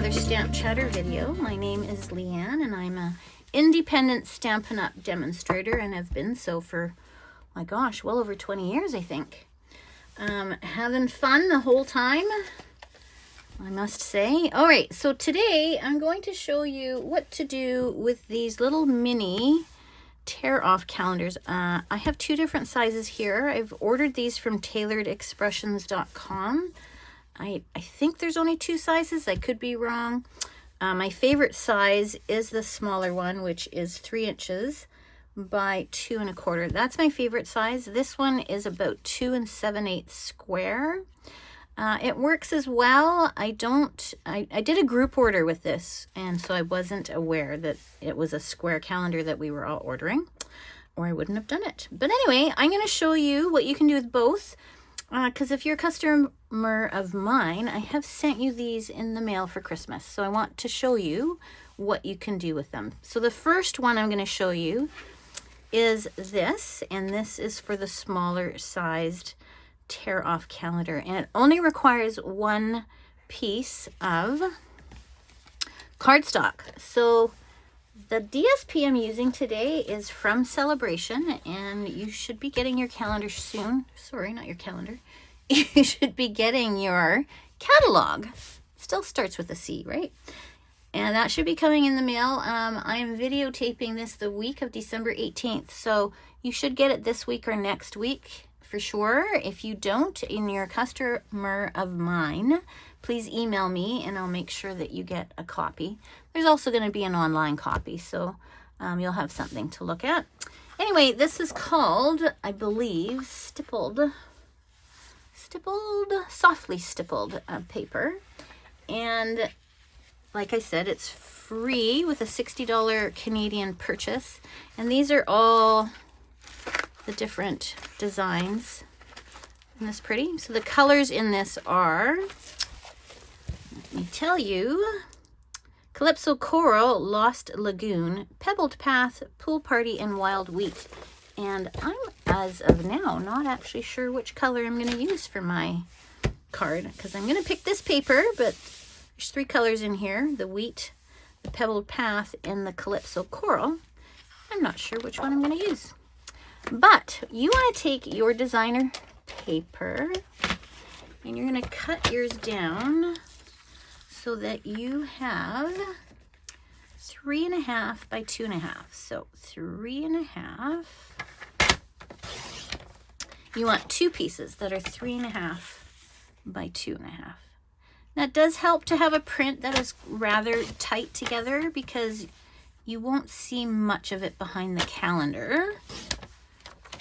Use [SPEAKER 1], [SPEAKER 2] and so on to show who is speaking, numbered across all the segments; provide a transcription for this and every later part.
[SPEAKER 1] another Stamp Chatter video. My name is Leanne and I'm an independent Stampin' Up! Demonstrator and have been so for, my gosh, well over 20 years I think. Having fun the whole time, I must say. Alright, so today I'm going to show you what to do with these little mini tear-off calendars. I have two different sizes here. I've ordered these from tailoredexpressions.com. I think there's only two sizes. I could be wrong. My favorite size is the smaller one, which is 3 inches by 2 1/4. That's my favorite size. This one is about 2 7/8 square. It works as well. I did a group order with this, and so I wasn't aware that it was a square calendar that we were all ordering, or I wouldn't have done it. But anyway, I'm going to show you what you can do with both. Because if you're a customer of mine, I have sent you these in the mail for Christmas. So I want to show you what you can do with them. So the first one I'm going to show you is this. And this is for the smaller sized tear-off calendar. And it only requires one piece of cardstock. So the DSP I'm using today is from Celebration, and you should be getting your calendar soon. Sorry, not your calendar. You should be getting your catalog. Still starts with a C, right? And that should be coming in the mail. I am videotaping this the week of December 18th, so you should get it this week or next week for sure. If you don't, and you're a customer of mine, please email me and I'll make sure that you get a copy. There's also going to be an online copy, so you'll have something to look at. Anyway, this is called, I believe, softly stippled paper. And like I said, it's free with a $60 Canadian purchase. And these are all the different designs. Isn't this pretty? So the colors in this are, let me tell you, Calypso Coral, Lost Lagoon, Pebbled Path, Pool Party, and Wild Wheat. And I'm, as of now, not actually sure which color I'm going to use for my card, because I'm going to pick this paper, but there's 3 colors in here, the Wheat, the Pebbled Path, and the Calypso Coral. I'm not sure which one I'm going to use. But you want to take your designer paper, and you're going to cut yours down so that you have 3.5 by 2.5. So 3.5. You want 2 pieces that are 3.5 by 2.5. Now it does help to have a print that is rather tight together, because you won't see much of it behind the calendar.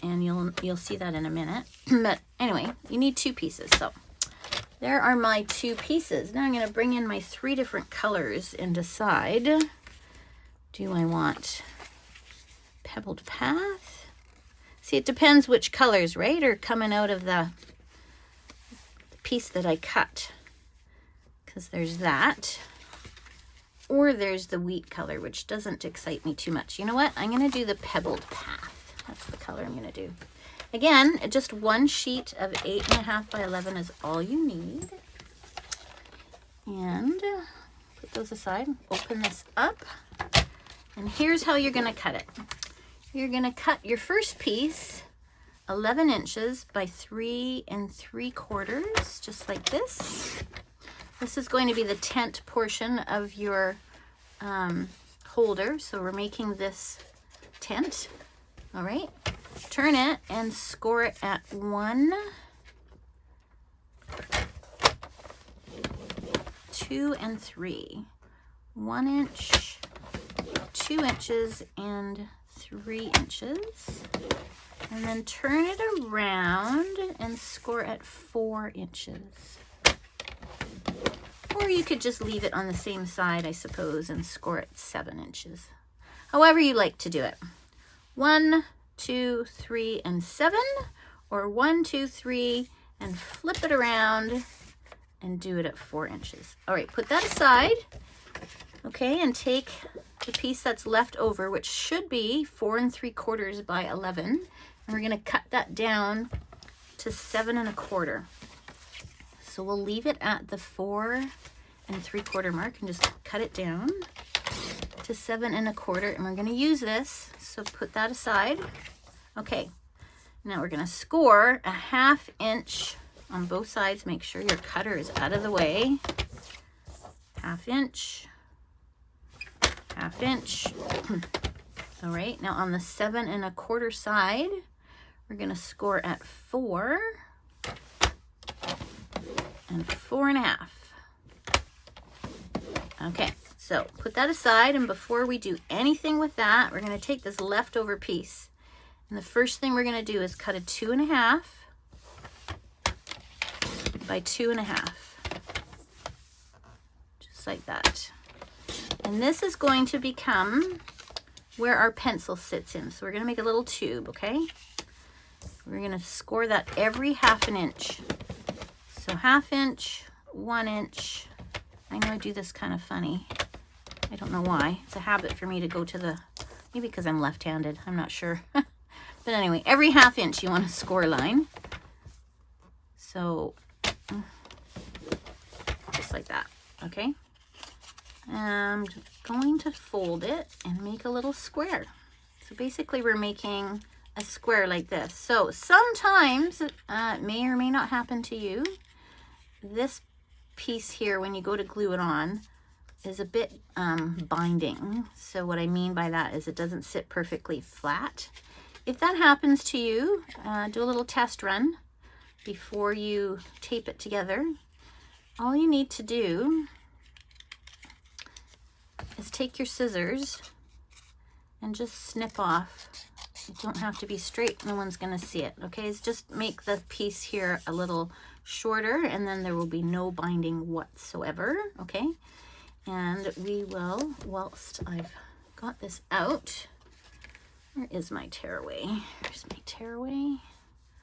[SPEAKER 1] And you'll see that in a minute. But anyway, you need 2 pieces. So there are my 2 pieces. Now I'm going to bring in my 3 different colors and decide, do I want Pebbled Path? See, it depends which colors, right, are coming out of the piece that I cut. Because there's that. Or there's the wheat color, which doesn't excite me too much. You know what? I'm going to do the Pebbled Path. That's the color I'm going to do. Again, just 1 sheet of 8.5 by 11 is all you need. And put those aside. Open this up. And here's how you're going to cut it. You're going to cut your first piece 11 inches by 3 3/4, just like this. This is going to be the tent portion of your holder. So we're making this tent. All right, turn it and score it at 1, 2, and 3. 1 inch, 2 inches, and 3 inches. And then turn it around and score at 4 inches. Or you could just leave it on the same side, I suppose, and score at 7 inches. However you like to do it. 1, 2, 3, and 7, or 1, 2, 3, and flip it around and do it at 4 inches. All right, put that aside. Okay, and take the piece that's left over, which should be 4 3/4 by 11, and we're going to cut that down to 7 1/4. So we'll leave it at the 4 3/4 mark and just cut it down to 7 1/4, and we're going to use this, so put that aside. Okay, now we're going to score a 1/2 inch on both sides. Make sure your cutter is out of the way. 1/2 inch, 1/2 inch. All right, now on the 7 1/4 side, we're going to score at 4 and 4 1/2. Okay, so put that aside, and before we do anything with that, we're going to take this leftover piece, and the first thing we're going to do is cut a 2 1/2 by 2 1/2, just like that. And this is going to become where our pencil sits in. So we're going to make a little tube, okay? We're going to score that every 1/2 inch. So 1/2 inch, 1 inch. I know I do this kind of funny. I don't know why. It's a habit for me to go to the, maybe because I'm left-handed, I'm not sure. But anyway, every 1/2 inch you want to score a line. So just like that, okay? I'm going to fold it and make a little square. So basically we're making a square like this. So sometimes it may or may not happen to you. This piece here, when you go to glue it on, is a bit binding. So what I mean by that is it doesn't sit perfectly flat. If that happens to you, do a little test run before you tape it together. All you need to do is take your scissors and just snip off. You don't have to be straight, no one's going to see it, okay? It's just make the piece here a little shorter, and then there will be no binding whatsoever, okay? And we will, whilst I've got this out, where is my tearaway? Here's my tearaway.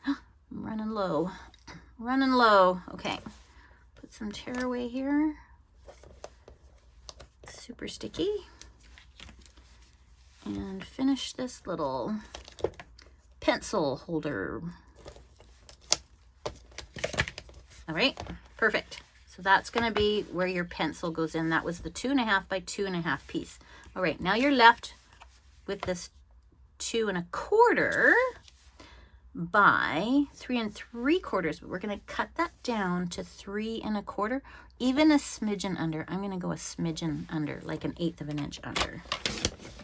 [SPEAKER 1] I'm running low, running low. Okay, put some tearaway here. Super sticky. And finish this little pencil holder. All right, perfect. So that's going to be where your pencil goes in. That was the 2 1/2 by 2 1/2 piece. All right, now you're left with this 2 1/4 by 3 3/4, but we're going to cut that down to 3 1/4, even a smidgen under. I'm going to go a smidgen under, like 1/8 of an inch under.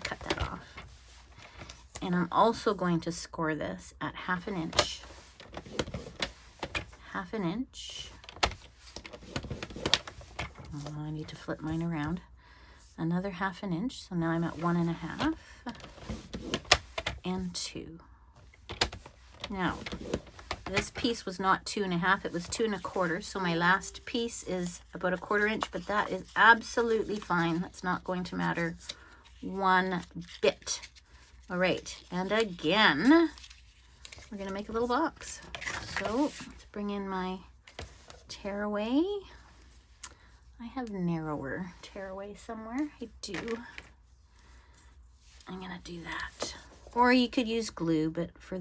[SPEAKER 1] Cut that off. And I'm also going to score this at 1/2 inch. 1/2 inch. Oh, I need to flip mine around. Another 1/2 inch. So now I'm at 1 1/2 and 2. Now, this piece was not 2 1/2, it was 2 1/4. So my last piece is about 1/4 inch, but that is absolutely fine. That's not going to matter one bit. All right, and again, we're going to make a little box. So let's bring in my tearaway. I have narrower tearaway somewhere. I do. I'm going to do that. Or you could use glue, but for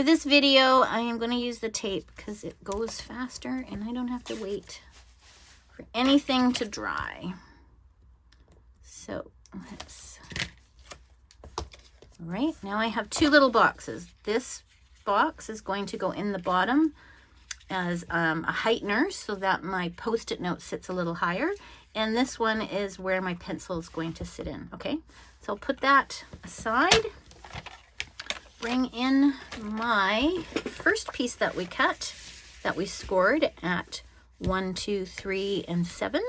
[SPEAKER 1] this video, I am going to use the tape because it goes faster and I don't have to wait for anything to dry. So let's, all right, now I have 2 little boxes. This box is going to go in the bottom as a heightener so that my Post-it note sits a little higher. And this one is where my pencil is going to sit in, okay? So I'll put that aside. Bring in my first piece that we cut, that we scored at 1, 2, 3, and 7.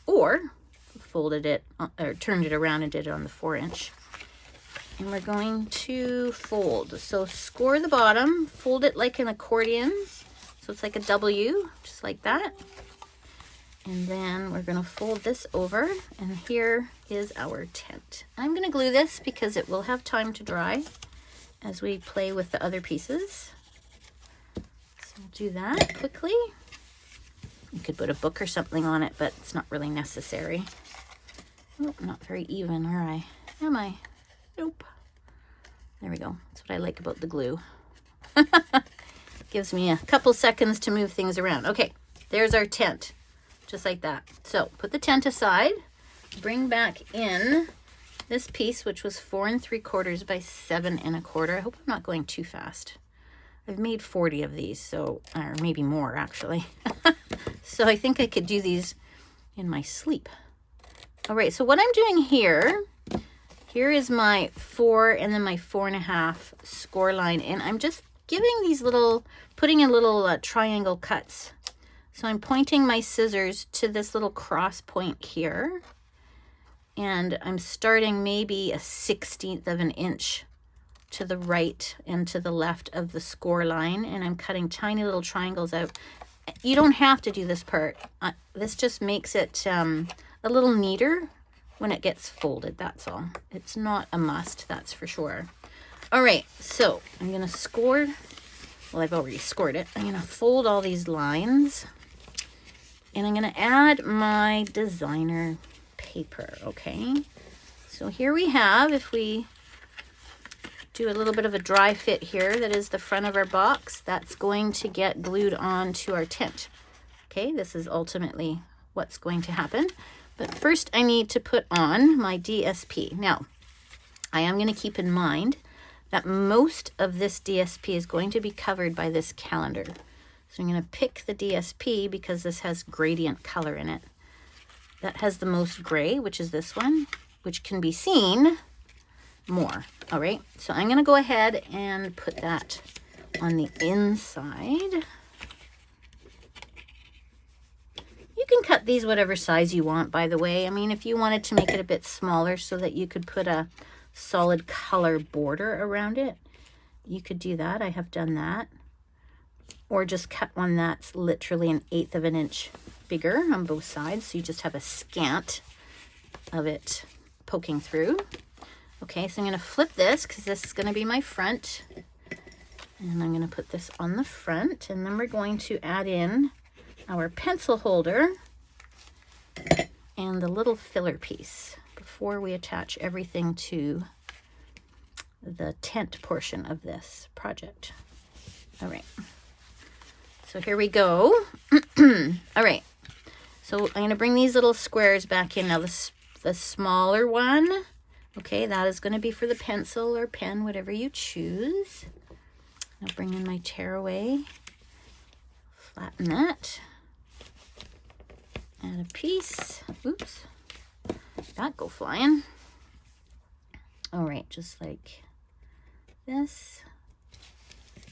[SPEAKER 1] Or folded it, or turned it around and did it on the 4 inch. And we're going to fold. So score the bottom, fold it like an accordion. So it's like a W, just like that. And then we're going to fold this over, and here is our tent. I'm going to glue this because it will have time to dry as we play with the other pieces. So we'll do that quickly. You could put a book or something on it, but it's not really necessary. Oh, not very even, are I? Am I? Nope. There we go. That's what I like about the glue. Gives me a couple seconds to move things around. Okay, there's our tent, just like that. So put the tent aside, bring back in this piece, which was 4 3/4 by 7 1/4. I hope I'm not going too fast. I've made 40 of these, so, or maybe more actually. So I think I could do these in my sleep. All right, so what I'm doing here is my 4 and then my 4 1/2 score line, and I'm just giving these little, putting in little triangle cuts. So I'm pointing my scissors to this little cross point here, and I'm starting maybe a 1/16 of an inch to the right and to the left of the score line, and I'm cutting tiny little triangles out. You don't have to do this part. This just makes it a little neater when it gets folded, that's all. It's not a must, that's for sure. All right, so I'm gonna score, well, I've already scored it. I'm gonna fold all these lines, and I'm gonna add my designer paper, okay? So here we have, if we do a little bit of a dry fit here, that is the front of our box, that's going to get glued on to our tent. Okay, this is ultimately what's going to happen. But first I need to put on my DSP. Now, I am going to keep in mind that most of this DSP is going to be covered by this calendar. So I'm going to pick the DSP because this has gradient color in it. That has the most gray, which is this one, which can be seen more. All right, so I'm going to go ahead and put that on the inside. You can cut these whatever size you want, by the way. I mean, if you wanted to make it a bit smaller so that you could put a solid color border around it, you could do that. I have done that. Or just cut one that's literally 1/8 of an inch bigger on both sides, so you just have a scant of it poking through. Okay, so I'm going to flip this because this is going to be my front. And I'm going to put this on the front, and then we're going to add in our pencil holder and the little filler piece before we attach everything to the tent portion of this project. All right, so here we go. All right, so I'm going to bring these little squares back in. Now the smaller one, okay, that is going to be for the pencil or pen, whatever you choose. I'll bring in my tearaway, flatten that, add a piece, oops, that go flying. All right, just like this.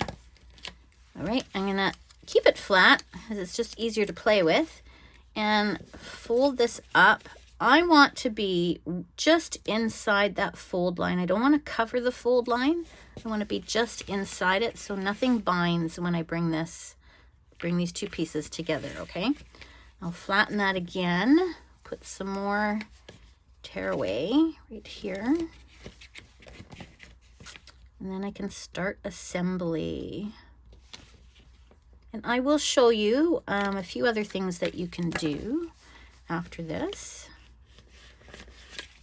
[SPEAKER 1] All right, I'm gonna keep it flat because it's just easier to play with, and fold this up. I want to be just inside that fold line. I don't want to cover the fold line. I want to be just inside it so nothing binds when I bring these two pieces together, okay? I'll flatten that again, put some more tearaway right here, and then I can start assembly. And I will show you a few other things that you can do after this.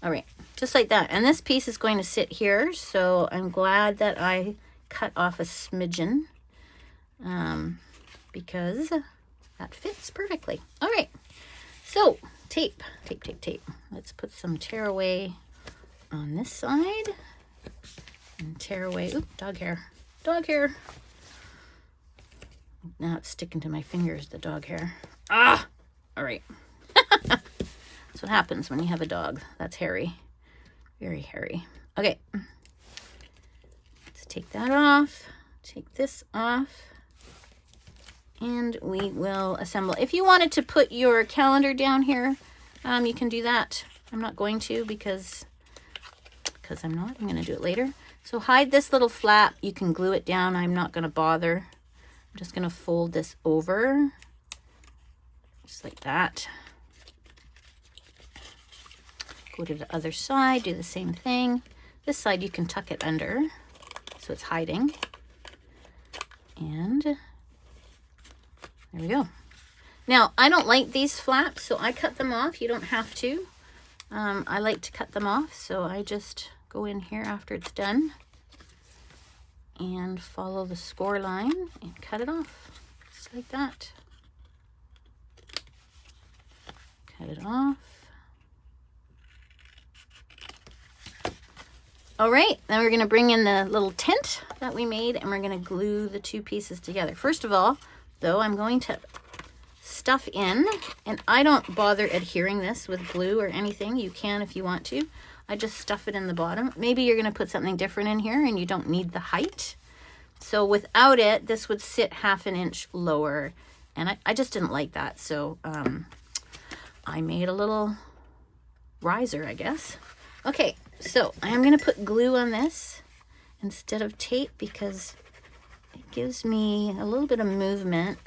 [SPEAKER 1] All right, just like that. And this piece is going to sit here, so I'm glad that I cut off a smidgen because that fits perfectly. All right, so tape. Let's put some tearaway on this side and tearaway. Oop, dog hair. Now it's sticking to my fingers, the dog hair. Ah, all right. That's what happens when you have a dog. That's hairy, very hairy. Okay, let's take that off, take this off, and we will assemble. If you wanted to put your calendar down here, you can do that. I'm not going to because I'm going to do it later. So hide this little flap. You can glue it down. I'm not going to bother. I'm just going to fold this over just like that. Go to the other side, do the same thing. This side you can tuck it under so it's hiding. And there we go. Now, I don't like these flaps, so I cut them off. You don't have to. I like to cut them off, so I just go in here after it's done and follow the score line and cut it off, just like that. Head it off. All right, then we're gonna bring in the little tent that we made and we're gonna glue the two pieces together. First of all, though, I'm going to stuff in, and I don't bother adhering this with glue or anything. You can if you want to. I just stuff it in the bottom. Maybe you're gonna put something different in here and you don't need the height. So without it, this would sit 1/2 inch lower, and I just didn't like that. So I made a little riser, I guess. Okay, so I'm gonna put glue on this instead of tape because it gives me a little bit of movement.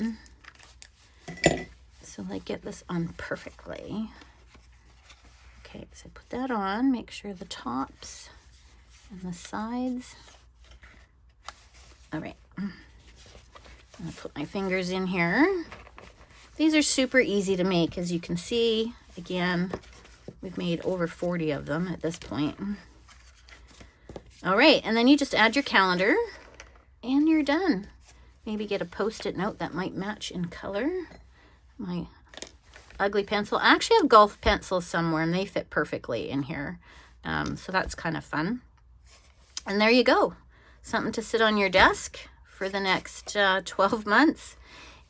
[SPEAKER 1] So I get this on perfectly. Okay, so I put that on, make sure the tops and the sides. All right, I'm gonna put my fingers in here. These are super easy to make, as you can see. Again, we've made over 40 of them at this point. All right, and then you just add your calendar and you're done. Maybe get a Post-it note that might match in color. My ugly pencil. I actually have golf pencils somewhere and they fit perfectly in here. So that's kind of fun. And there you go. Something to sit on your desk for the next 12 months.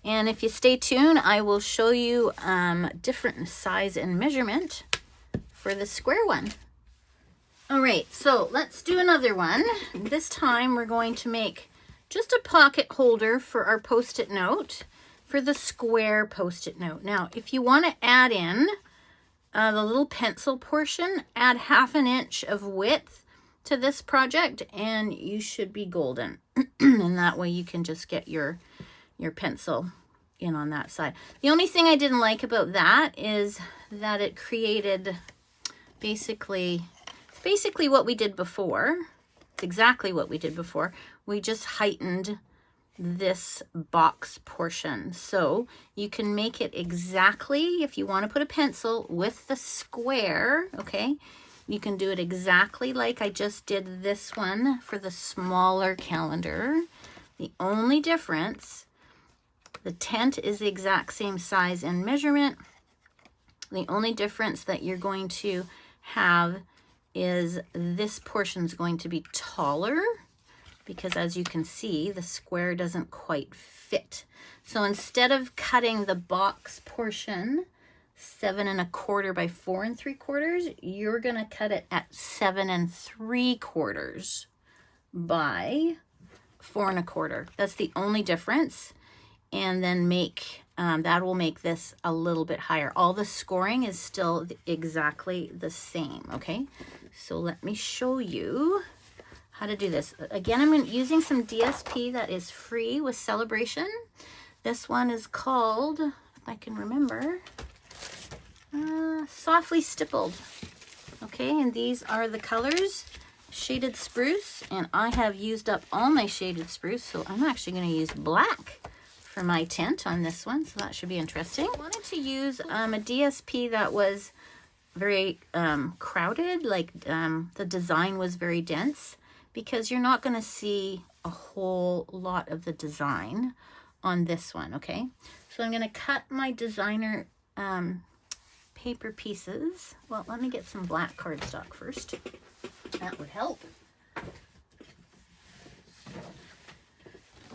[SPEAKER 1] And if you stay tuned, I will show you different size and measurement for the square one. All right, so let's do another one. This time we're going to make just a pocket holder for our Post-it note, for the square Post-it note. Now, if you want to add in the little pencil portion, add 1/2 inch of width to this project and you should be golden. And that way you can just get your pencil in on that side. The only thing I didn't like about that is that it created basically what we did before. It's exactly what we did before. We just heightened this box portion. So you can make it exactly, if you want to put a pencil with the square, okay, you can do it exactly like I just did this one for the smaller calendar. The only difference, the tent is the exact same size and measurement. The only difference that you're going to have is this portion is going to be taller, because as you can see, the square doesn't quite fit. So instead of cutting the box portion 7 1/4 by 4 3/4, you're gonna cut it at 7 3/4 by 4 1/4. That's the only difference. And then that will make this a little bit higher. All the scoring is still exactly the same, okay? So let me show you how to do this. Again, I'm using some DSP that is free with Celebration. This one is called, if I can remember, Softly Stippled. Okay, and these are the colors, Shaded Spruce, and I have used up all my Shaded Spruce, so I'm actually going to use black for my tent on this one, so that should be interesting. I wanted to use a DSP that was very crowded, like the design was very dense, because you're not going to see a whole lot of the design on this one, okay? So I'm going to cut my designer paper pieces. Well, let me get some black cardstock first. That would help.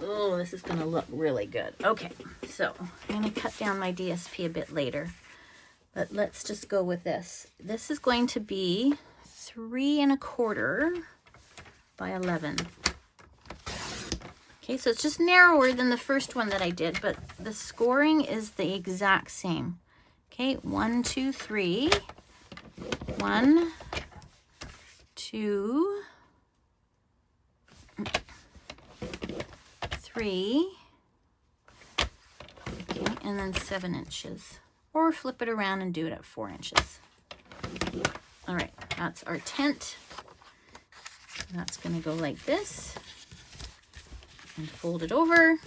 [SPEAKER 1] Oh, this is going to look really good. Okay, so I'm going to cut down my DSP a bit later, but let's just go with this. This is going to be 3 1/4 by 11. Okay, so it's just narrower than the first one that I did, but the scoring is the exact same. Okay, 1 2 3, 1 2 3, okay, and then 7 inches, or flip it around and do it at 4 inches. All right, that's our tent. That's going to go like this and fold it over.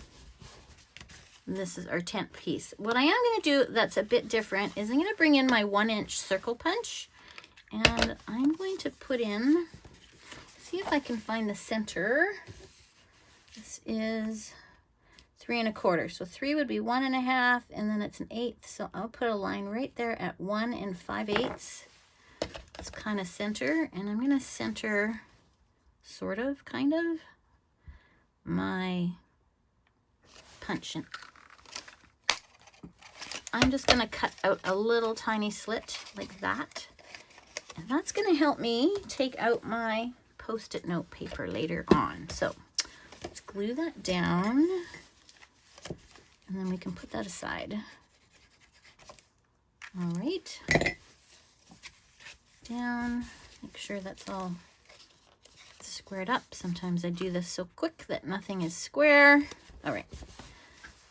[SPEAKER 1] And this is our tent piece. What I am going to do that's a bit different is I'm going to bring in my 1 inch circle punch, and I'm going to put in, see if I can find the center. This is 3 1/4. So 3 would be 1 1/2, and then it's 1/8. So I'll put a line right there at 1 5/8. It's kind of center, and I'm going to center sort of, kind of, my punch in. I'm just going to cut out a little tiny slit like that. And that's going to help me take out my Post-it note paper later on. So let's glue that down. And then we can put that aside. All right. Down. Make sure that's all squared up. Sometimes I do this so quick that nothing is square. All right.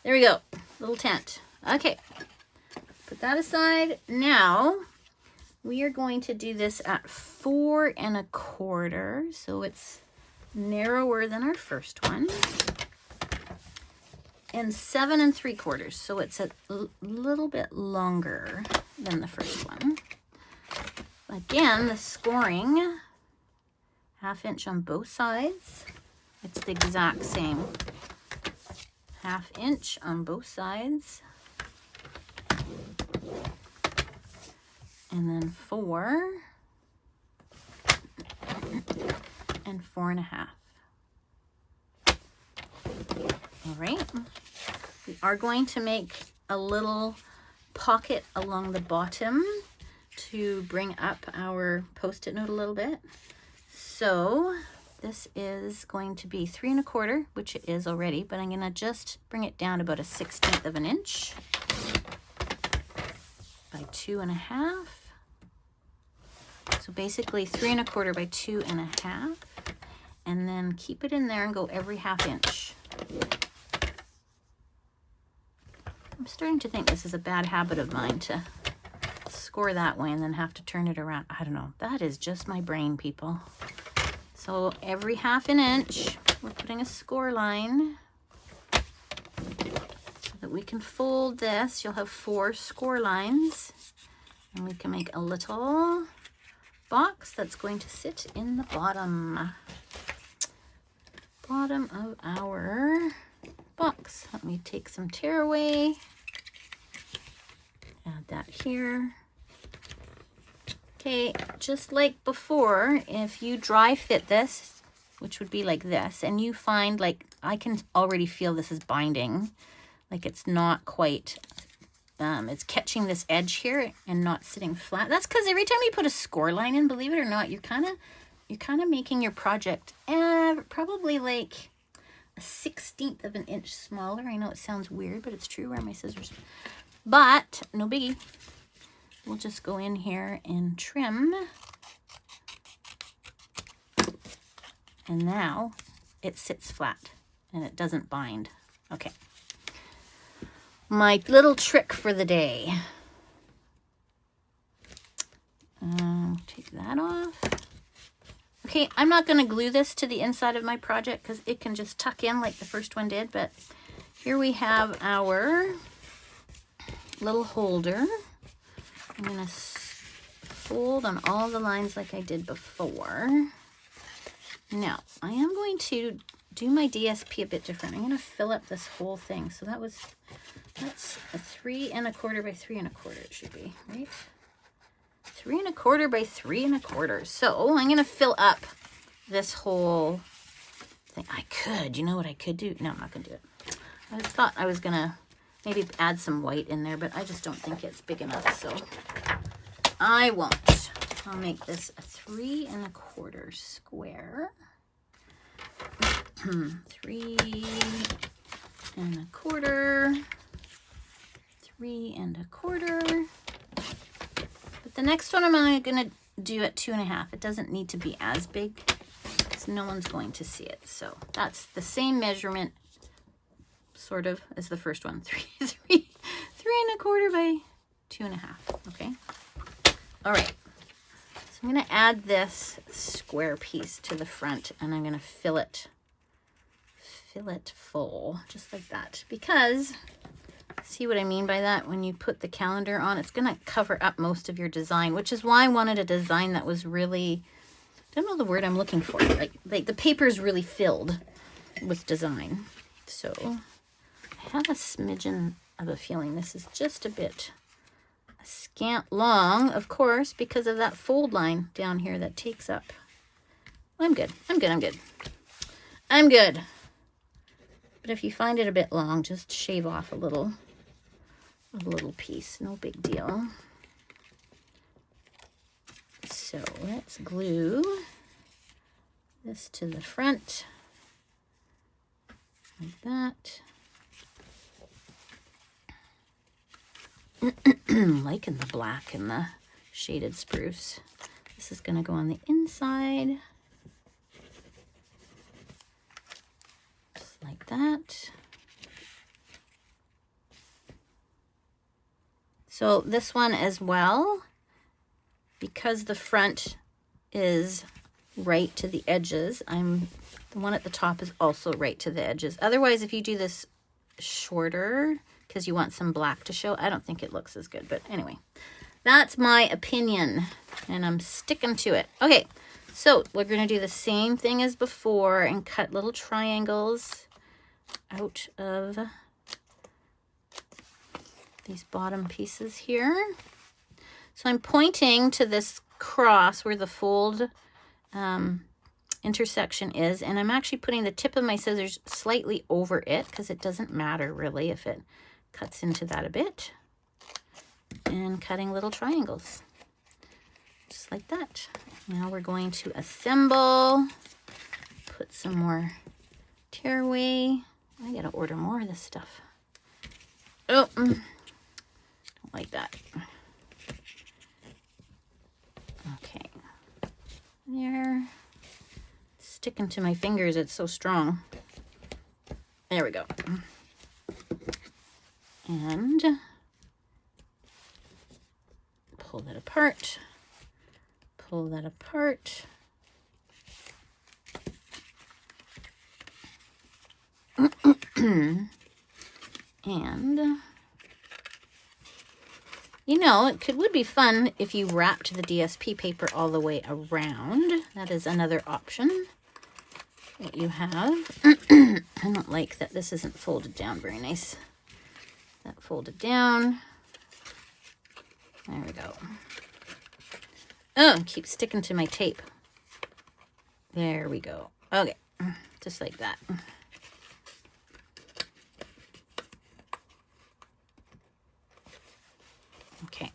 [SPEAKER 1] There we go. Little tent. Okay. Put that aside. Now we are going to do this at 4 1/4. So it's narrower than our first one. And 7 3/4. So it's a little bit longer than the first one. Again, the scoring, 1/2 inch on both sides. It's the exact same. 1/2 inch on both sides. And then 4 and 4 1/2. All right. We are going to make a little pocket along the bottom to bring up our Post-it note a little bit. So this is going to be 3 1/4, which it is already, but I'm going to just bring it down about a 1/16 of an inch by 2 1/2. So basically 3 1/4 by 2 1/2, and then keep it in there and go every 1/2 inch. I'm starting to think this is a bad habit of mine to score that way and then have to turn it around. I don't know. That is just my brain, people. So every 1/2 inch, we're putting a score line so that we can fold this. You'll have 4 score lines, and we can make a little box that's going to sit in the bottom of our box. Let me take some tearaway. Add that here. Okay, just like before, if you dry fit this, which would be like this, and you find, like, I can already feel this is binding, like it's not quite, it's catching this edge here and not sitting flat. That's because every time you put a score line in, believe it or not, you're kind of making your project probably like a 1/16 of an inch smaller. I know it sounds weird, but it's true. Where are my scissors? But no biggie. We'll just go in here and trim. And now it sits flat and it doesn't bind. Okay. My little trick for the day. Take that off. Okay, I'm not going to glue this to the inside of my project because it can just tuck in like the first one did. But here we have our little holder. I'm going to fold on all the lines like I did before. Now, I am going to do my DSP a bit different. I'm going to fill up this whole thing. So that's a 3 1/4 by 3 1/4 it should be, right? 3 1/4 by 3 1/4. So I'm going to fill up this whole thing. I could, you know what I could do? No, I'm not going to do it. I just thought I was going to maybe add some white in there, but I just don't think it's big enough, so I won't. I'll make this a 3 1/4 square. 3 1/4. 3 1/4. But the next one I'm only going to do at 2 1/2. It doesn't need to be as big because no one's going to see it. So that's the same measurement, sort of, as the first one. 3 1/4 by 2 1/2. Okay. All right. So I'm going to add this square piece to the front, and I'm going to fill it full, just like that. Because, see what I mean by that? When you put the calendar on, it's going to cover up most of your design, which is why I wanted a design that was really, I don't know the word I'm looking for. Like the paper is really filled with design. So I have a smidgen of a feeling this is just a bit scant long, of course, because of that fold line down here that takes up. I'm good. I'm good. I'm good. I'm good. But if you find it a bit long, just shave off a little piece. No big deal. So let's glue this to the front like that. Liking the black and the shaded spruce. This is going to go on the inside. Just like that. So this one as well, because the front is right to the edges, the one at the top is also right to the edges. Otherwise, if you do this shorter, because you want some black to show, I don't think it looks as good. But anyway, that's my opinion, and I'm sticking to it. Okay, so we're going to do the same thing as before and cut little triangles out of these bottom pieces here. So I'm pointing to this cross where the fold intersection is, and I'm actually putting the tip of my scissors slightly over it because it doesn't matter really if it cuts into that a bit, and cutting little triangles just like that. Now we're going to assemble, put some more tearaway. I gotta order more of this stuff. Oh, don't like that. Okay, there. It's sticking to my fingers, it's so strong. There we go. And pull that apart, pull that apart. And you know, it would be fun if you wrapped the DSP paper all the way around. That is another option that you have. I don't like that this isn't folded down very nice. That folded down. There we go. Oh, keep sticking to my tape. There we go. Okay, just like that. Okay,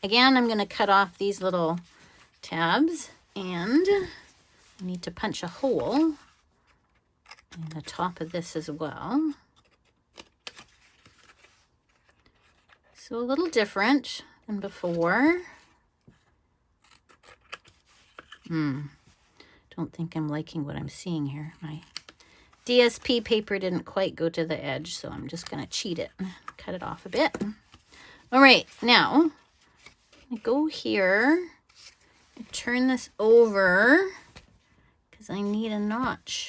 [SPEAKER 1] again, I'm going to cut off these little tabs, and I need to punch a hole in the top of this as well. So a little different than before. Don't think I'm liking what I'm seeing here. My DSP paper didn't quite go to the edge, so I'm just going to cheat it and cut it off a bit. All right, now I go here and turn this over because I need a notch.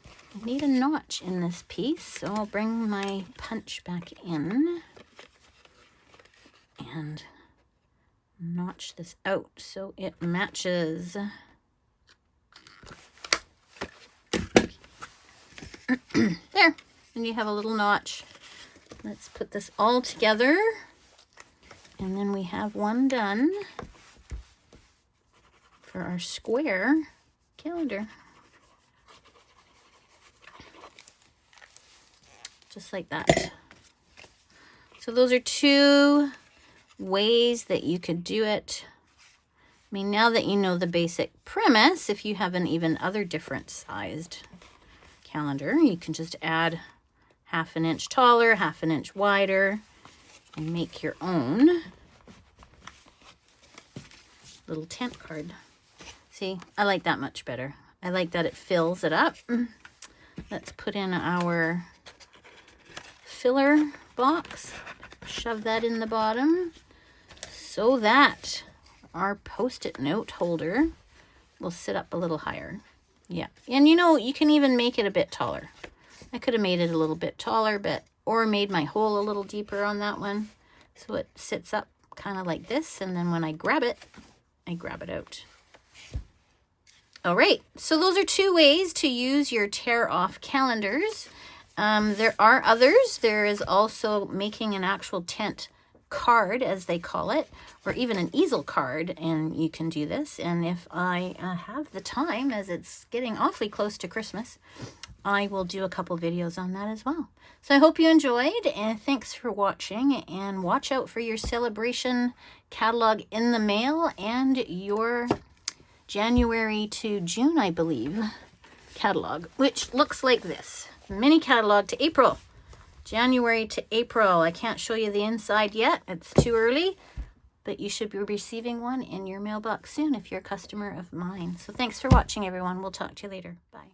[SPEAKER 1] I need a notch in this piece, so I'll bring my punch back in and notch this out so it matches. There, and you have a little notch. Let's put this all together, and then we have one done for our square calendar. Just like that. So those are two ways that you could do it. I mean, now that you know the basic premise, if you have an even other different sized calendar, you can just add 1/2 inch taller, 1/2 inch wider, and make your own little tent card. See, I like that much better. I like that it fills it up. Let's put in our filler box, shove that in the bottom so that our Post-it note holder will sit up a little higher. Yeah, and you know, you can even make it a bit taller. I could have made it a little bit taller, or made my hole a little deeper on that one so it sits up kind of like this, and then when I grab it out. All right, so those are two ways to use your tear off calendars. There are others. There is also making an actual tent card, as they call it, or even an easel card, and you can do this. And if I have the time, as it's getting awfully close to Christmas, I will do a couple videos on that as well. So I hope you enjoyed, and thanks for watching, and watch out for your celebration catalog in the mail and your January to June, I believe, catalog, which looks like this. Mini catalog to April. January to April. I can't show you the inside yet. It's too early, but you should be receiving one in your mailbox soon if you're a customer of mine. So thanks for watching, everyone. We'll talk to you later. Bye.